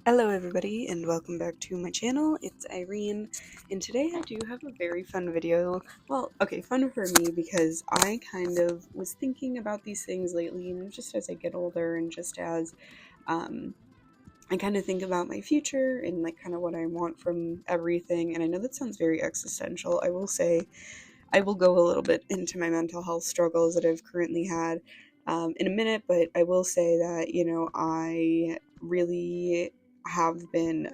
Hello everybody and welcome back to my channel. It's Irene and today I do have a very fun video. Well, okay, fun for me because I kind of was thinking about these things lately, and just as I get older and just as I kind of think about my future and like kind of what I want from everything. And I know that sounds very existential. I will say I will go a little bit into my mental health struggles that I've currently had in a minute, but I will say that, I really have been,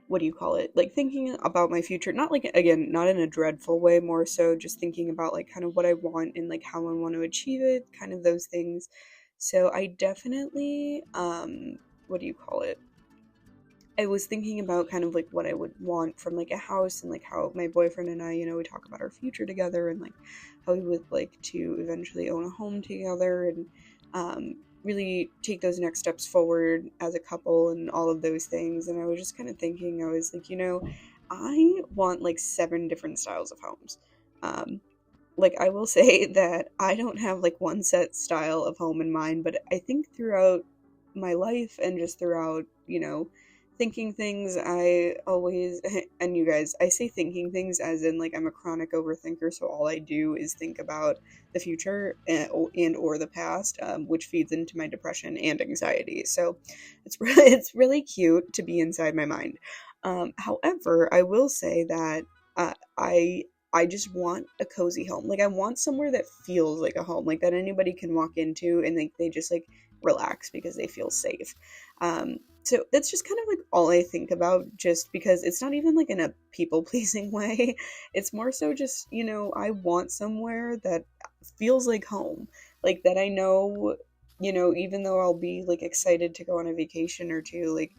what do you call it? Like thinking about my future, not like, again, not in a dreadful way, more so just thinking about like kind of what I want and like how I want to achieve it, kind of those things. So I definitely, what do you call it? I was thinking about kind of like what I would want from like a house, and like how my boyfriend and I, we talk about our future together, and like how we would like to eventually own a home together, and really take those next steps forward as a couple and all of those things. And I was just kind of thinking, I was like, I want like 7 different styles of homes. Um, like I will say that I don't have like one set style of home in mind, but I think throughout my life and just throughout, thinking things, I always, and you guys, I say thinking things as in like I'm a chronic overthinker, so all I do is think about the future and or the past, which feeds into my depression and anxiety. So it's really cute to be inside my mind. However, I will say that I just want a cozy home. Like I want somewhere that feels like a home, like that anybody can walk into and they just like relax because they feel safe. So that's just kind of like all I think about, just because it's not even like in a people pleasing way. It's more so just, I want somewhere that feels like home. Like that I know, even though I'll be like excited to go on a vacation or two, like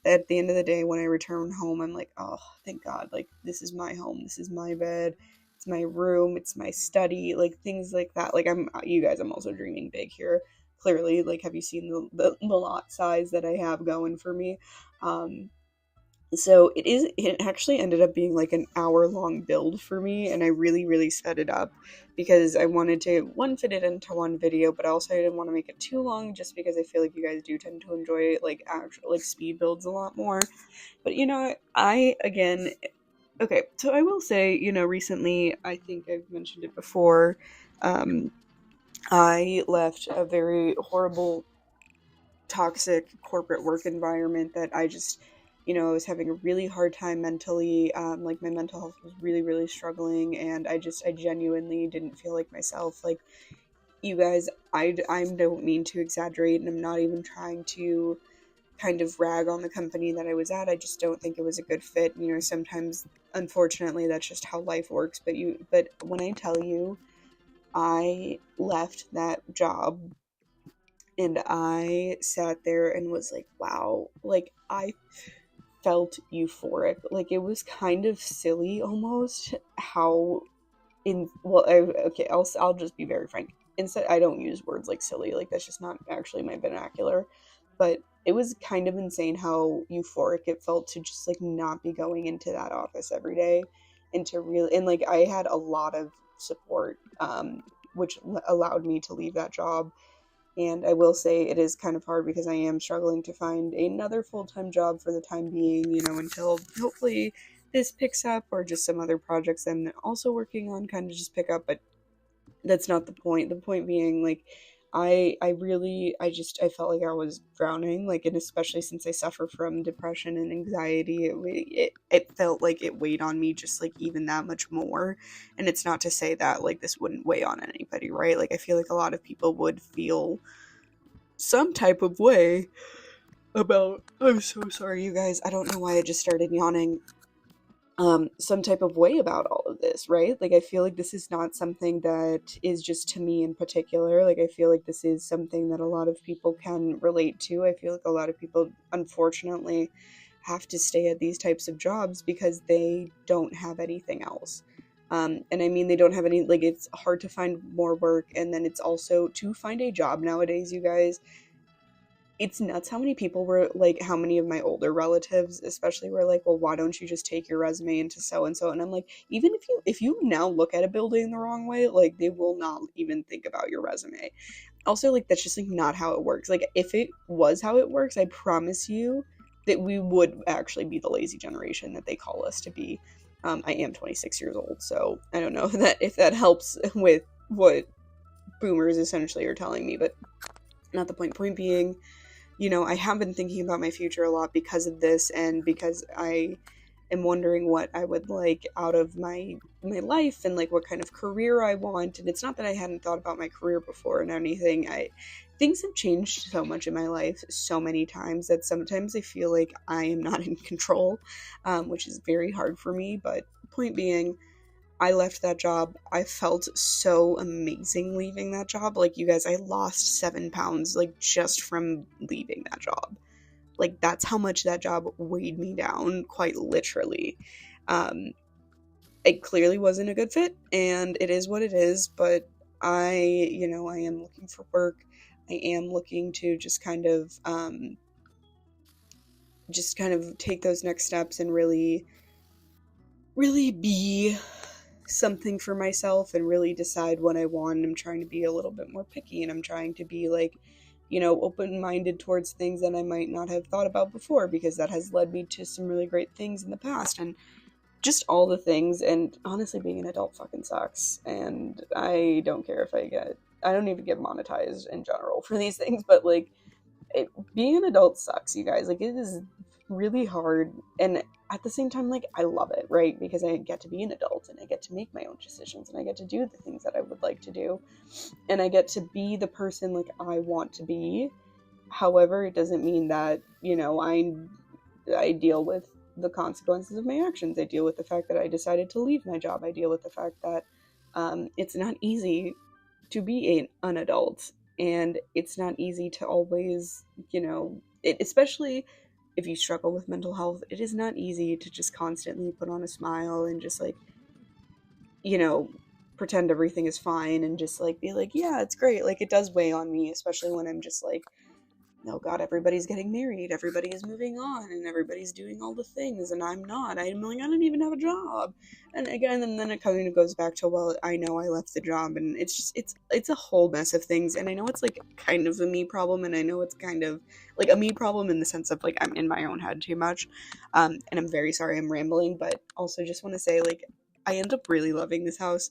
at the end of the day when I return home, I'm like, oh, thank God, like this is my home, this is my bed, it's my room, it's my study, like things like that. Like you guys, I'm also dreaming big here. Clearly, like, have you seen the lot size that I have going for me? Um, so it actually ended up being like an hour-long build for me, and I really, really sped it up because I wanted to, one, fit it into one video, but also I didn't want to make it too long just because I feel like you guys do tend to enjoy like actual like speed builds a lot more. But I again, okay, so I will say, recently, I think I've mentioned it before, um, I left a very horrible, toxic corporate work environment that I just, I was having a really hard time mentally. Like my mental health was really, really struggling, and I genuinely didn't feel like myself. Like you guys, I don't mean to exaggerate, and I'm not even trying to kind of rag on the company that I was at. I just don't think it was a good fit. Sometimes, unfortunately, that's just how life works. But when I tell you, I left that job and I sat there and was like, wow, like I felt euphoric. Like it was kind of silly almost how okay, I'll just be very frank. Instead, I don't use words like silly. Like that's just not actually my vernacular. But it was kind of insane how euphoric it felt to just like not be going into that office every day, and to really, and like I had a lot of support, which allowed me to leave that job. And I will say it is kind of hard because I am struggling to find another full-time job for the time being, until hopefully this picks up, or just some other projects I'm also working on kind of just pick up. But that's not the point. The point being, like, I felt like I was drowning, like, and especially since I suffer from depression and anxiety, it felt like it weighed on me just like even that much more. And it's not to say that like this wouldn't weigh on anybody, right? Like I feel like a lot of people would feel some type of way about, I'm so sorry you guys, I don't know why I just started yawning, some type of way about all of this, right? Like I feel like this is not something that is just to me in particular. Like I feel like this is something that a lot of people can relate to. I feel like a lot of people unfortunately have to stay at these types of jobs because they don't have anything else. And I mean, they don't have any, like, it's hard to find more work. And then it's also to find a job nowadays, you guys, it's nuts how many people were like, how many of my older relatives especially were like, well, why don't you just take your resume into so and so? And I'm like, even if you now look at a building the wrong way, like they will not even think about your resume. also, like, that's just like not how it works. Like, if it was how it works, I promise you that we would actually be the lazy generation that they call us to be. I am 26 years old, so I don't know that if that helps with what boomers essentially are telling me, but not the point. Point being, I have been thinking about my future a lot because of this, and because I am wondering what I would like out of my life, and like what kind of career I want. And it's not that I hadn't thought about my career before and anything. I Things have changed so much in my life so many times that sometimes I feel like I am not in control, which is very hard for me. But point being, I left that job. I felt so amazing leaving that job. Like, you guys, I lost 7 pounds, like, just from leaving that job. Like, that's how much that job weighed me down, quite literally. Um, it clearly wasn't a good fit, and it is what it is, but I am looking for work. I am looking to just kind of take those next steps and really, really be something for myself and really decide what I want. I'm trying to be a little bit more picky, and I'm trying to be like, open-minded towards things that I might not have thought about before, because that has led me to some really great things in the past, and just all the things. And honestly, being an adult fucking sucks, and I don't care if I don't even get monetized in general for these things, but like, being an adult sucks, you guys. Like, it is really hard, and at the same time, like, I love it, right? Because I get to be an adult, and I get to make my own decisions, and I get to do the things that I would like to do, and I get to be the person like I want to be. However, it doesn't mean that, I deal with the consequences of my actions. I deal with the fact that I decided to leave my job. I deal with the fact that it's not easy to be an adult, and it's not easy to always, especially if you struggle with mental health, it is not easy to just constantly put on a smile and just like, you know, pretend everything is fine and just like be like, yeah, it's great. Like, it does weigh on me, especially when I'm just like, oh god, everybody's getting married, everybody is moving on, and everybody's doing all the things, and I'm not. I'm like, I don't even have a job. And again, and then it kind of goes back to, well, I know I left the job, and it's just, it's a whole mess of things. And I know it's like kind of a me problem, and I know it's kind of like a me problem in the sense of like I'm in my own head too much. And I'm very sorry I'm rambling, but also just want to say, like, I end up really loving this house.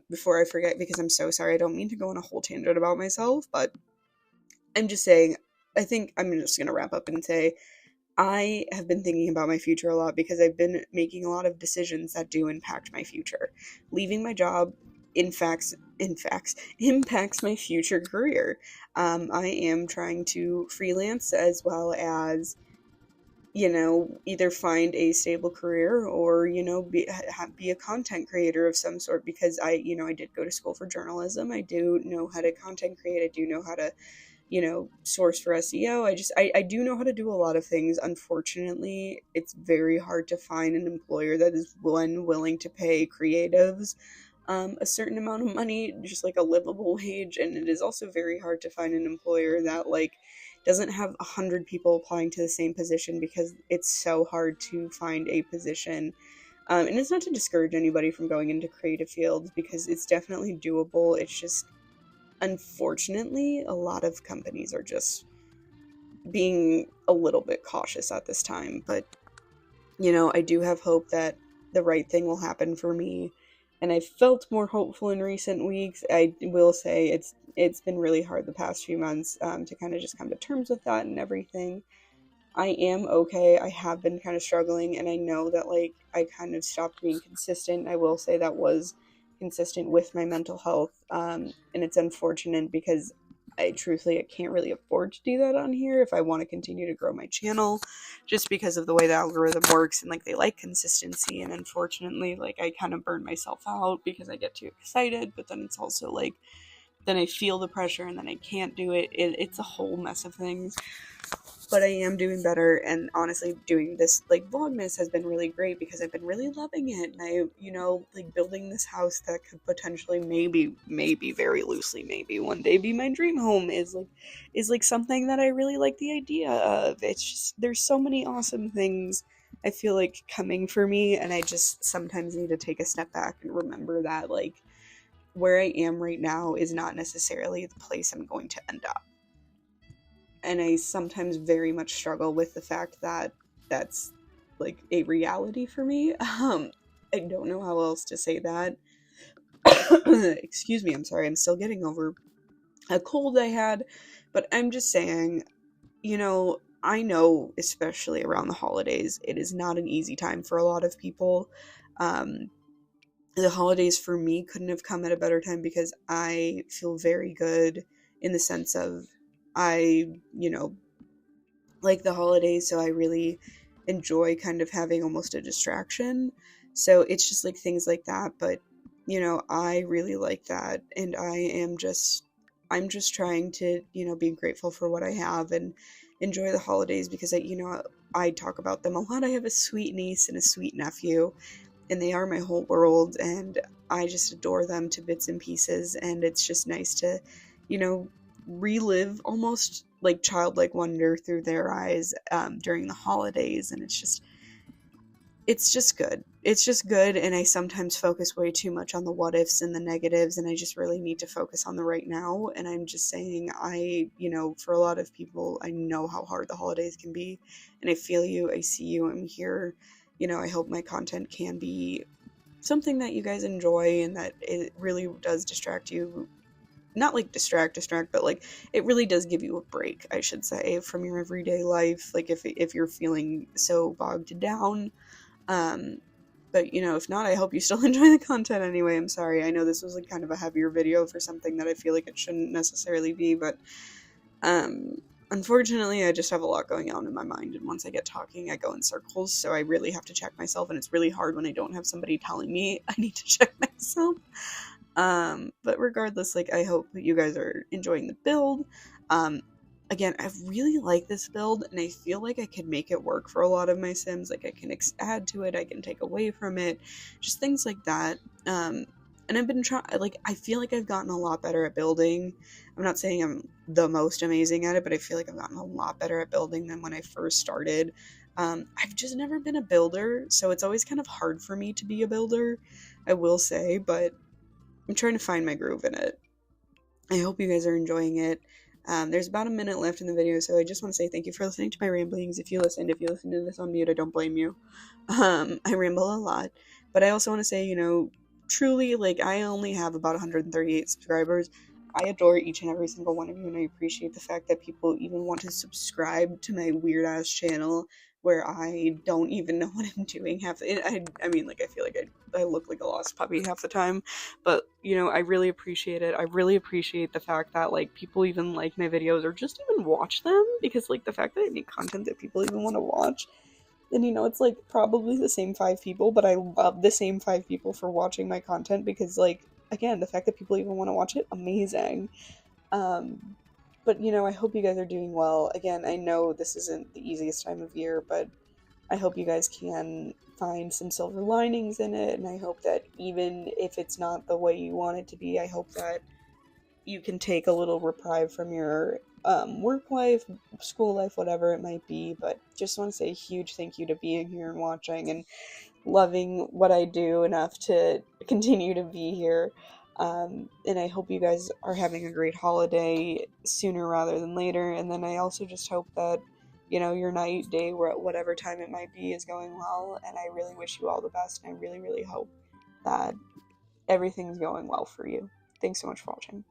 Before I forget, because I'm so sorry, I don't mean to go on a whole tangent about myself, but I'm just saying, I think I'm just going to wrap up and say, I have been thinking about my future a lot because I've been making a lot of decisions that do impact my future. Leaving my job, in facts, impacts my future career. I am trying to freelance, as well as, either find a stable career, or, be a content creator of some sort, because I did go to school for journalism. I do know how to content create. I do know how to, source for SEO. I do know how to do a lot of things. Unfortunately, it's very hard to find an employer that is willing to pay creatives a certain amount of money, just like a livable wage. And it is also very hard to find an employer that like doesn't have 100 people applying to the same position, because it's so hard to find a position. And it's not to discourage anybody from going into creative fields, because it's definitely doable. It's just, unfortunately, a lot of companies are just being a little bit cautious at this time. But, I do have hope that the right thing will happen for me. And I've felt more hopeful in recent weeks. I will say it's been really hard the past few months, to kind of just come to terms with that and everything. I am okay. I have been kind of struggling, and I know that like I kind of stopped being consistent. I will say that was consistent with my mental health, and it's unfortunate because I can't really afford to do that on here if I want to continue to grow my channel, just because of the way the algorithm works, and like they like consistency. And unfortunately, like, I kind of burn myself out because I get too excited, but then it's also like, then I feel the pressure and then I can't do it. It's a whole mess of things. But I am doing better, and honestly, doing this like Vlogmas has been really great because I've been really loving it. And I, like, building this house that could potentially, maybe very loosely, maybe one day be my dream home, is like something that I really like the idea of. It's just, there's so many awesome things I feel like coming for me, and I just sometimes need to take a step back and remember that, like, where I am right now is not necessarily the place I'm going to end up. And I sometimes very much struggle with the fact that that's like a reality for me. I don't know how else to say that. Excuse me, I'm sorry, I'm still getting over a cold I had, but I'm just saying, I know, especially around the holidays, it is not an easy time for a lot of people. Um, the holidays for me couldn't have come at a better time because I feel very good in the sense of I, like the holidays, so I really enjoy kind of having almost a distraction. So it's just like things like that, but I really like that, and I'm just trying to, be grateful for what I have and enjoy the holidays because I talk about them a lot. I have a sweet niece and a sweet nephew, and they are my whole world, and I just adore them to bits and pieces, and it's just nice to, you know, relive almost like childlike wonder through their eyes during the holidays, and it's just good. It's just good, and I sometimes focus way too much on the what ifs and the negatives, and I just really need to focus on the right now. And I'm just saying, for a lot of people, I know how hard the holidays can be, and I feel you, I see you, I'm here. I hope my content can be something that you guys enjoy and that it really does distract you. Not like distract, but like it really does give you a break, I should say, from your everyday life. Like if you're feeling so bogged down, um, but if not, I hope you still enjoy the content anyway. I'm sorry. I know this was like kind of a heavier video for something that I feel like it shouldn't necessarily be, but um, unfortunately, I just have a lot going on in my mind, and once I get talking, I go in circles, so I really have to check myself, and it's really hard when I don't have somebody telling me I need to check myself. But regardless, like, I hope that you guys are enjoying the build. Um, Again, I really like this build, and I feel like I could make it work for a lot of my Sims. Like, I can add to it, I can take away from it, just things like that. And I've been trying, like, I feel like I've gotten a lot better at building. I'm not saying I'm the most amazing at it, but I feel like I've gotten a lot better at building than when I first started. I've just never been a builder, so it's always kind of hard for me to be a builder, I will say, but I'm trying to find my groove in it. I hope you guys are enjoying it. There's about a minute left in the video, so I just want to say thank you for listening to my ramblings. If you listen to this on mute, I don't blame you. I ramble a lot, but I also want to say, truly, like, I only have about 138 subscribers. I adore each and every single one of you, and I appreciate the fact that people even want to subscribe to my weird ass channel where I don't even know what I'm doing half the, I mean, like, I feel like I look like a lost puppy half the time, but I really appreciate it. I really appreciate the fact that like people even like my videos or just even watch them, because like the fact that I make content that people even want to watch, and it's like probably the same 5 people, but I love the same 5 people for watching my content, because like, again, the fact that people even want to watch it, amazing. um but I hope you guys are doing well. Again, I know this isn't the easiest time of year, but I hope you guys can find some silver linings in it, and I hope that even if it's not the way you want it to be, I hope that you can take a little reprieve from your work life, school life, whatever it might be. But just want to say a huge thank you to being here and watching and loving what I do enough to continue to be here. And I hope you guys are having a great holiday sooner rather than later. And then I also just hope that, your night, day, whatever time it might be, is going well. And I really wish you all the best. And I really, really hope that everything's going well for you. Thanks so much for watching.